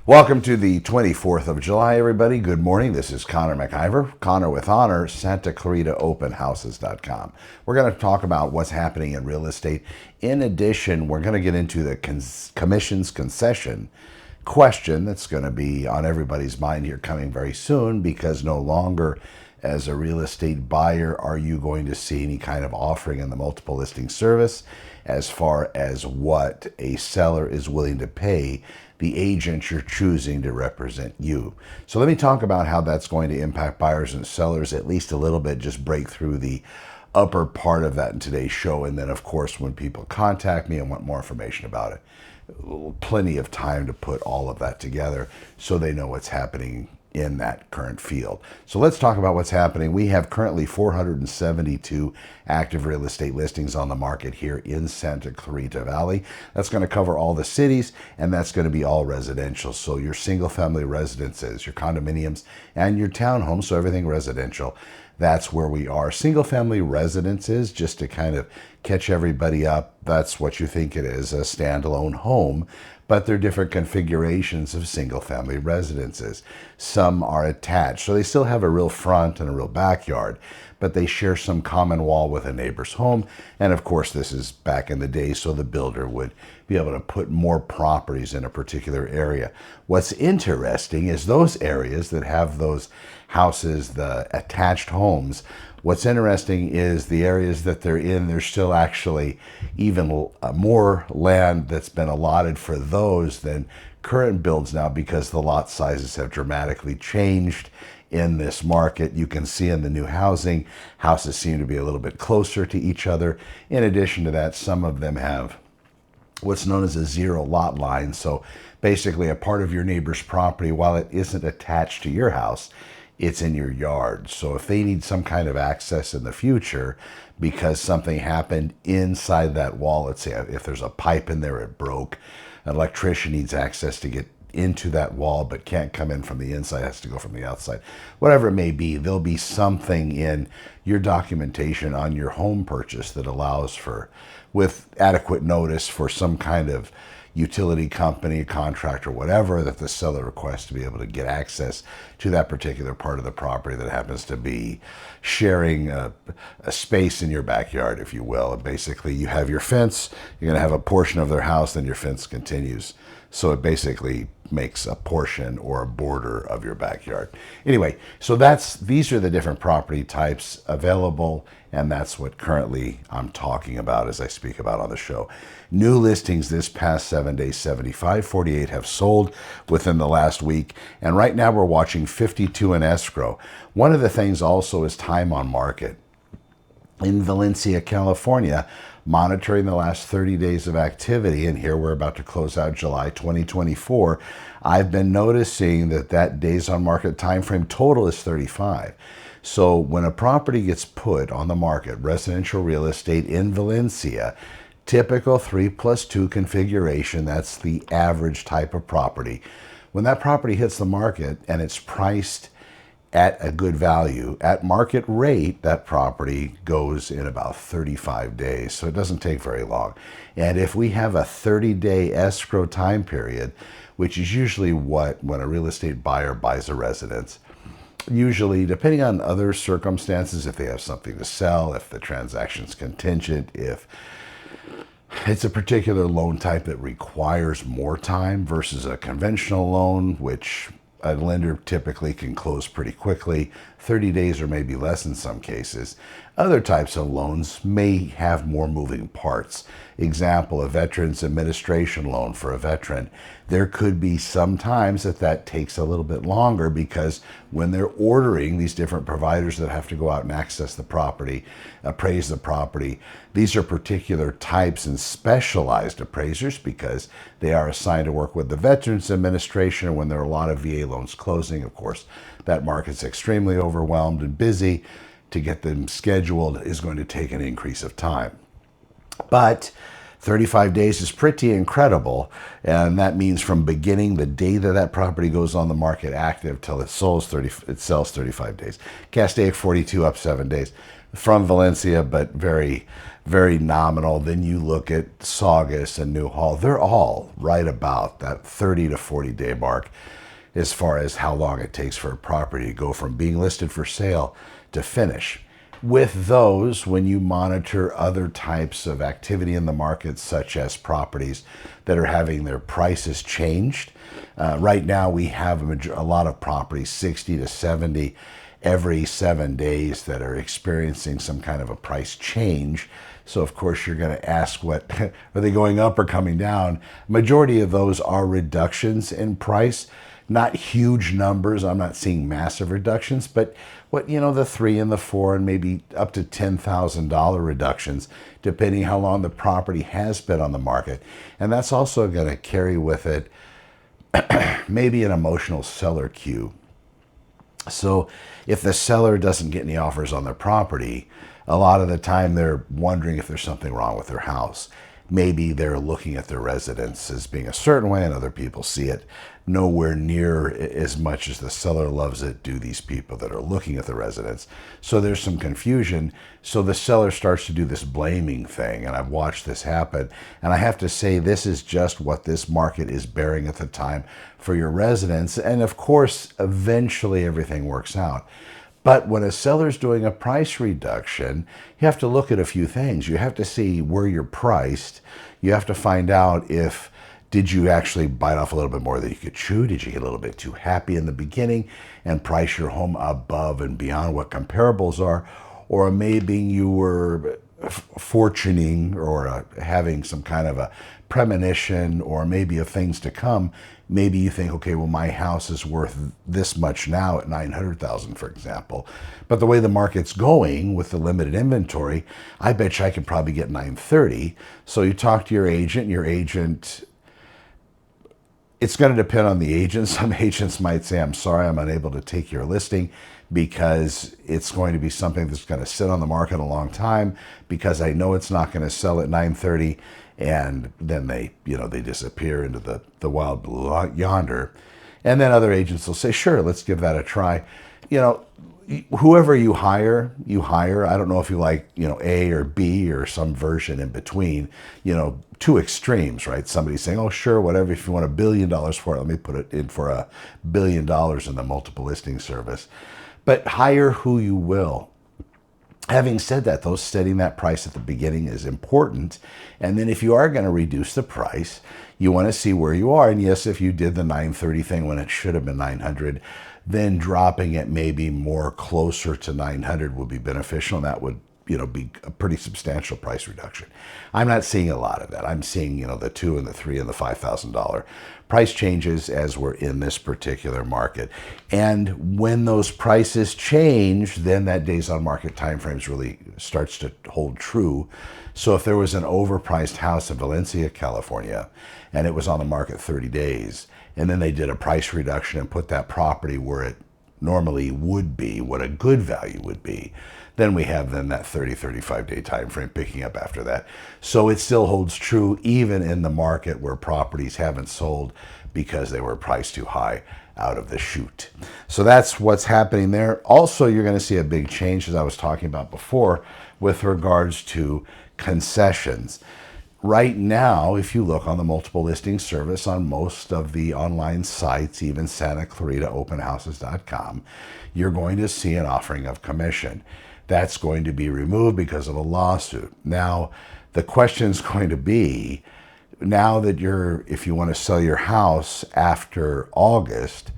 Welcome to the 24th of July, everybody. Good morning. This is Connor MacIvor, Connor with Honor, Santa Clarita Openhouses.com. We're going to talk about what's happening in real estate. In addition, we're going to get into the commissions concession question that's going to be on everybody's mind here coming very soon, because no longer as a real estate buyer are you going to see any kind of offering in the multiple listing service as far as what a seller is willing to pay the agent you're choosing to represent you. So let me talk about how that's going to impact buyers and sellers at least a little bit, just break through the upper part of that in today's show. And then, of course, when people contact me and want more information about it, plenty of time to put all of that together so they know what's happening in that current field. So let's talk about what's happening. We have currently 472 active real estate listings on the market here in Santa Clarita Valley. That's going to cover all the cities, and that's going to be all residential. So your single family residences, your condominiums, and your townhomes, so everything residential. That's where we are. Single family residences, just to kind of catch everybody up, that's what you think it is, a standalone home, but they're different configurations of single family residences. Some are attached, so they still have a real front and a real backyard, but they share some common wall with a neighbor's home. And of course, this is back in the day, so the builder would be able to put more properties in a particular area. What's interesting is those areas that have those houses, the attached homes, what's interesting is the areas that they're in, there's still actually even more land that's been allotted for those than current builds now, because the lot sizes have dramatically changed in this market. You can see in the new housing, houses seem to be a little bit closer to each other. In addition to that, some of them have what's known as a zero lot line. So basically a part of your neighbor's property, while it isn't attached to your house, it's in your yard. So if they need some kind of access in the future because something happened inside that wall, let's say if there's a pipe in there, it broke, an electrician needs access to get into that wall but can't come in from the inside, has to go from the outside, whatever it may be, there'll be something in your documentation on your home purchase that allows for, with adequate notice, for some kind of utility company, contractor, whatever, that the seller requests to be able to get access to that particular part of the property that happens to be sharing a space in your backyard, if you will. And basically, you have your fence, you're going to have a portion of their house, then your fence continues. So it basically makes a portion or a border of your backyard. Anyway, so these are the different property types available, and that's what currently I'm talking about as I speak about on the show. New listings this past 7 days, 75, 48 have sold within the last week, and right now we're watching 52 in escrow. One of the things also is time on market. In Valencia, California, monitoring the last 30 days of activity, and here we're about to close out July 2024, I've been noticing that days on market time frame total is 35. So when a property gets put on the market, residential real estate in Valencia, typical 3+2 configuration, that's the average type of property. When that property hits the market and it's priced at a good value, at market rate, that property goes in about 35 days. So it doesn't take very long. And if we have a 30-day escrow time period, which is usually when a real estate buyer buys a residence, usually, depending on other circumstances, if they have something to sell, if the transaction's contingent, if it's a particular loan type that requires more time versus a conventional loan, which a lender typically can close pretty quickly, 30 days or maybe less in some cases. Other types of loans may have more moving parts. Example, a veterans administration loan for a veteran. There could be some times that takes a little bit longer, because when they're ordering these different providers that have to go out and access the property, appraise the property, these are particular types and specialized appraisers, because they are assigned to work with the Veterans Administration. When there are a lot of VA loans closing, of course, that market's extremely overwhelmed and busy. To get them scheduled is going to take an increase of time. But 35 days is pretty incredible, and that means from beginning, the day that that property goes on the market active till it sells 35 days. Castaic 42 up 7 days from Valencia, but very, very nominal. Then you look at Saugus and Newhall, they're all right about that 30 to 40 day mark as far as how long it takes for a property to go from being listed for sale to finish. With those, when you monitor other types of activity in the market, such as properties that are having their prices changed, right now we have a lot of properties, 60 to 70 every 7 days, that are experiencing some kind of a price change. So of course you're going to ask, what are they going up or coming down? Majority of those are reductions in price. Not huge numbers. I'm not seeing massive reductions, but the 3 and the 4 and maybe up to $10,000 reductions, depending how long the property has been on the market. And that's also going to carry with it maybe an emotional seller queue. So if the seller doesn't get any offers on their property, a lot of the time they're wondering if there's something wrong with their house. Maybe they're looking at their residence as being a certain way and other people see it nowhere near as much as the seller loves it, do these people that are looking at the residence. So there's some confusion. So the seller starts to do this blaming thing, and I've watched this happen. And I have to say, this is just what this market is bearing at the time for your residents. And of course, eventually everything works out. But when a seller's doing a price reduction, you have to look at a few things. You have to see where you're priced. You have to find out if, did you actually bite off a little bit more than you could chew? Did you get a little bit too happy in the beginning and price your home above and beyond what comparables are? Or maybe you were fortuning or having some kind of a premonition, or maybe of things to come. Maybe you think, okay, well, my house is worth this much now at $900,000, for example. But the way the market's going with the limited inventory, I bet you I could probably get $930. So you talk to your agent, it's going to depend on the agent. Some agents might say, I'm sorry, I'm unable to take your listing because it's going to be something that's going to sit on the market a long time, because I know it's not going to sell at $930. And then they disappear into the wild blue yonder. And then other agents will say, sure, let's give that a try. Whoever you hire. I don't know if you like, A or B or some version in between, two extremes, right? Somebody saying, oh, sure, whatever, if you want $1 billion for it, let me put it in for $1 billion in the multiple listing service. But hire who you will. Having said that, though, setting that price at the beginning is important. And then if you are going to reduce the price, you want to see where you are. And yes, if you did the $930 thing when it should have been $900, then dropping it maybe more closer to $900 would be beneficial. And that would, be a pretty substantial price reduction. I'm not seeing a lot of that. I'm seeing, the $2,000 and the $3,000 and the $5,000 price changes as we're in this particular market. And when those prices change, then that days on market time frames really starts to hold true. So if there was an overpriced house in Valencia, California, and it was on the market 30 days, and then they did a price reduction and put that property where it normally would be, what a good value would be, then we have that 30, 35 day time frame picking up after that. So it still holds true even in the market where properties haven't sold because they were priced too high out of the chute. So that's what's happening there. Also, you're going to see a big change, as I was talking about before, with regards to concessions. Right now, if you look on the multiple listing service on most of the online sites, even Santa Clarita openhouses.com, you're going to see an offering of commission. That's going to be removed because of a lawsuit. Now, the question is going to be, now that if you want to sell your house after August,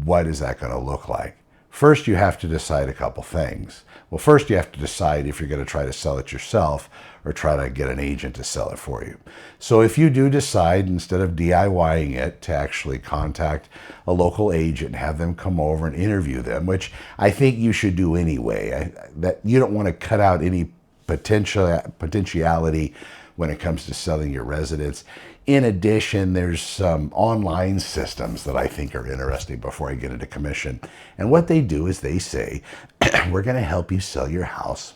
what is that going to look like? First, you have to decide a couple things. Well, first you have to decide if you're going to try to sell it yourself or try to get an agent to sell it for you. So if you do decide, instead of DIYing it, to actually contact a local agent and have them come over and interview them, which I think you should do anyway, that you don't want to cut out any potentiality when it comes to selling your residence. In addition, there's some online systems that I think are interesting before I get into commission. And what they do is they say, we're going to help you sell your house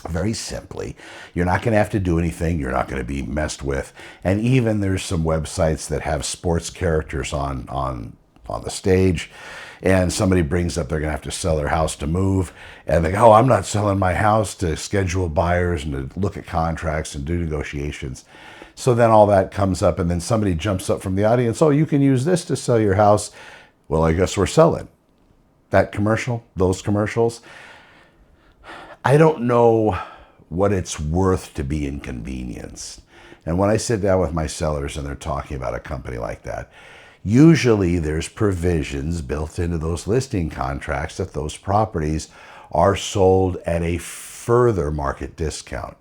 Very simply, you're not going to have to do anything. You're not going to be messed with. And even there's some websites that have sports characters on the stage, and somebody brings up they're going to have to sell their house to move, and they go, oh, I'm not selling my house, to schedule buyers and to look at contracts and do negotiations. So then all that comes up, and then somebody jumps up from the audience, oh, you can use this to sell your house. Well, I guess we're selling. That commercial, those commercials, I don't know what it's worth to be inconvenienced. And when I sit down with my sellers and they're talking about a company like that, usually there's provisions built into those listing contracts that those properties are sold at a further market discount.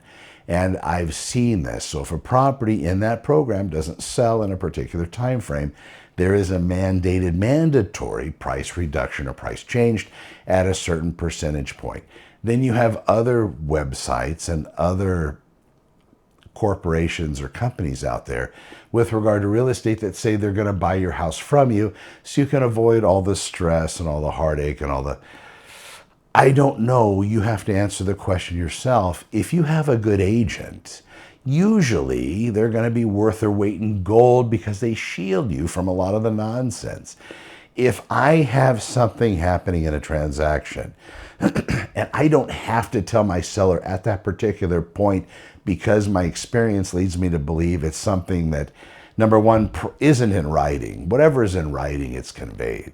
And I've seen this. So if a property in that program doesn't sell in a particular time frame, there is a mandatory price reduction or price changed at a certain percentage point. Then you have other websites and other corporations or companies out there with regard to real estate that say they're going to buy your house from you so you can avoid all the stress and all the heartache and all the... I don't know. You have to answer the question yourself. If you have a good agent, usually they're going to be worth their weight in gold because they shield you from a lot of the nonsense. If I have something happening in a transaction and I don't have to tell my seller at that particular point because my experience leads me to believe it's something that, number one, isn't in writing. Whatever is in writing, it's conveyed.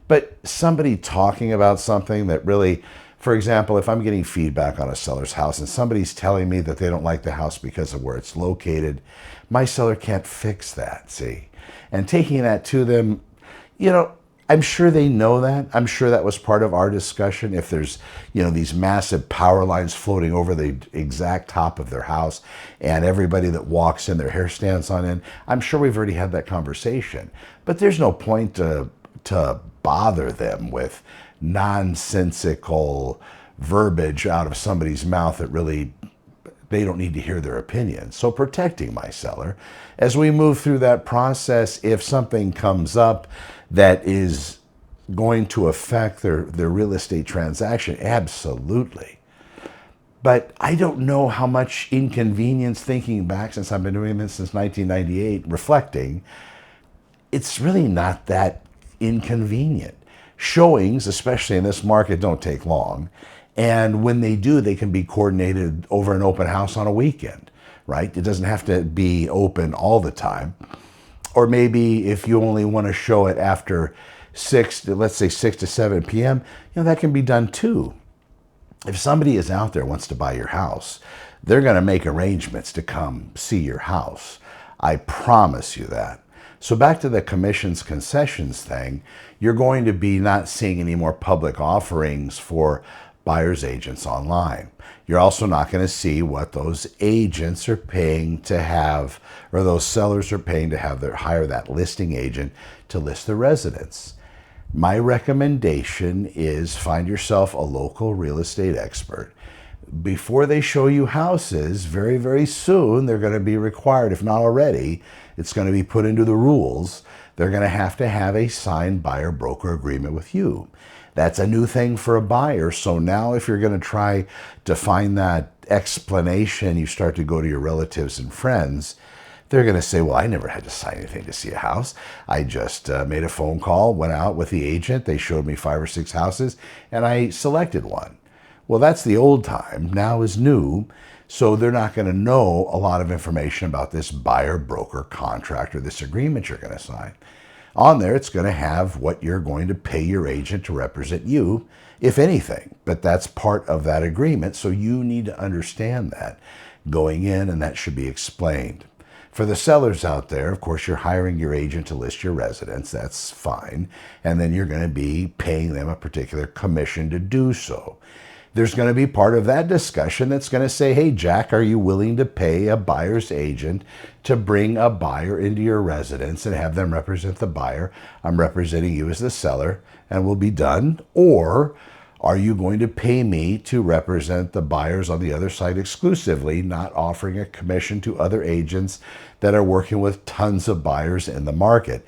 But somebody talking about something that really, for example, if I'm getting feedback on a seller's house and somebody's telling me that they don't like the house because of where it's located, my seller can't fix that, see? And taking that to them, you know, I'm sure they know that. I'm sure that was part of our discussion. If there's, you know, these massive power lines floating over the exact top of their house and everybody that walks in, their hair stands on end, I'm sure we've already had that conversation. But there's no point to bother them with nonsensical verbiage out of somebody's mouth that really they don't need to hear their opinion. So protecting my seller as we move through that process, if something comes up that is going to affect their real estate transaction, absolutely. But I don't know how much inconvenience, thinking back since I've been doing this since 1998, reflecting, it's really not that inconvenient. Showings, especially in this market, don't take long. And when they do, they can be coordinated over an open house on a weekend, right? It doesn't have to be open all the time. Or maybe if you only want to show it after 6 to 7 p.m., you know, that can be done too. If somebody is out there wants to buy your house, they're going to make arrangements to come see your house. I promise you that. So back to the commissions, concessions thing, you're going to be not seeing any more public offerings for buyer's agents online. You're also not going to see what those agents are paying to have, or those sellers are paying to have hire that listing agent to list the residence. My recommendation is find yourself a local real estate expert. Before they show you houses, very, very soon, they're going to be required, if not already, it's going to be put into the rules. They're going to have a signed buyer broker agreement with you. That's a new thing for a buyer. So now if you're going to try to find that explanation, you start to go to your relatives and friends, they're going to say, well, I never had to sign anything to see a house. I just made a phone call, went out with the agent. They showed me 5 or 6 houses, and I selected one. Well, that's the old time. Now is new. So they're not going to know a lot of information about this buyer broker contract or this agreement you're going to sign. On there, it's going to have what you're going to pay your agent to represent you, if anything. But that's part of that agreement, so you need to understand that going in, and that should be explained. For the sellers out there, of course, you're hiring your agent to list your residence. That's fine. And then you're going to be paying them a particular commission to do so. There's going to be part of that discussion that's going to say, hey, Jack, are you willing to pay a buyer's agent to bring a buyer into your residence and have them represent the buyer? I'm representing you as the seller and we'll be done. Or are you going to pay me to represent the buyers on the other side exclusively, not offering a commission to other agents that are working with tons of buyers in the market?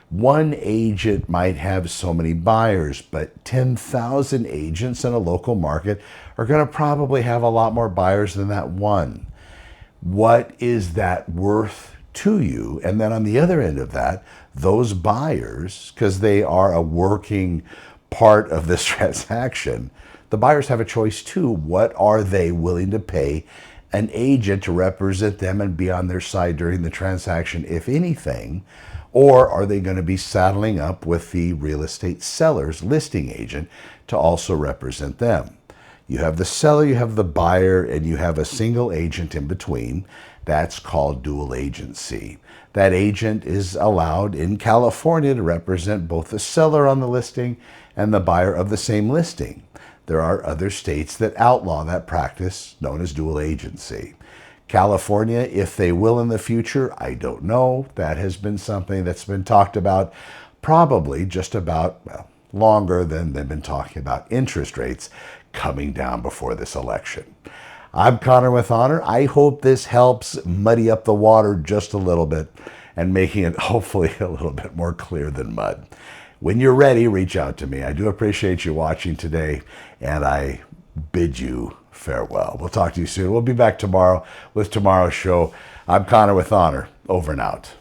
One agent might have so many buyers, but 10,000 agents in a local market are going to probably have a lot more buyers than that one. What is that worth to you? And then on the other end of that, those buyers, because they are a working part of this transaction, the buyers have a choice too. What are they willing to pay an agent to represent them and be on their side during the transaction, if anything? Or are they going to be saddling up with the real estate seller's listing agent to also represent them? You have the seller, you have the buyer, and you have a single agent in between. That's called dual agency. That agent is allowed in California to represent both the seller on the listing and the buyer of the same listing. There are other states that outlaw that practice, known as dual agency. California, if they will in the future, I don't know. That has been something that's been talked about probably just about, well, longer than they've been talking about interest rates coming down before this election. I'm Connor with Honor. I hope this helps muddy up the water just a little bit and making it hopefully a little bit more clear than mud. When you're ready, reach out to me. I do appreciate you watching today, and I bid you farewell. We'll talk to you soon. We'll be back tomorrow with tomorrow's show. I'm Connor with Honor. Over and out.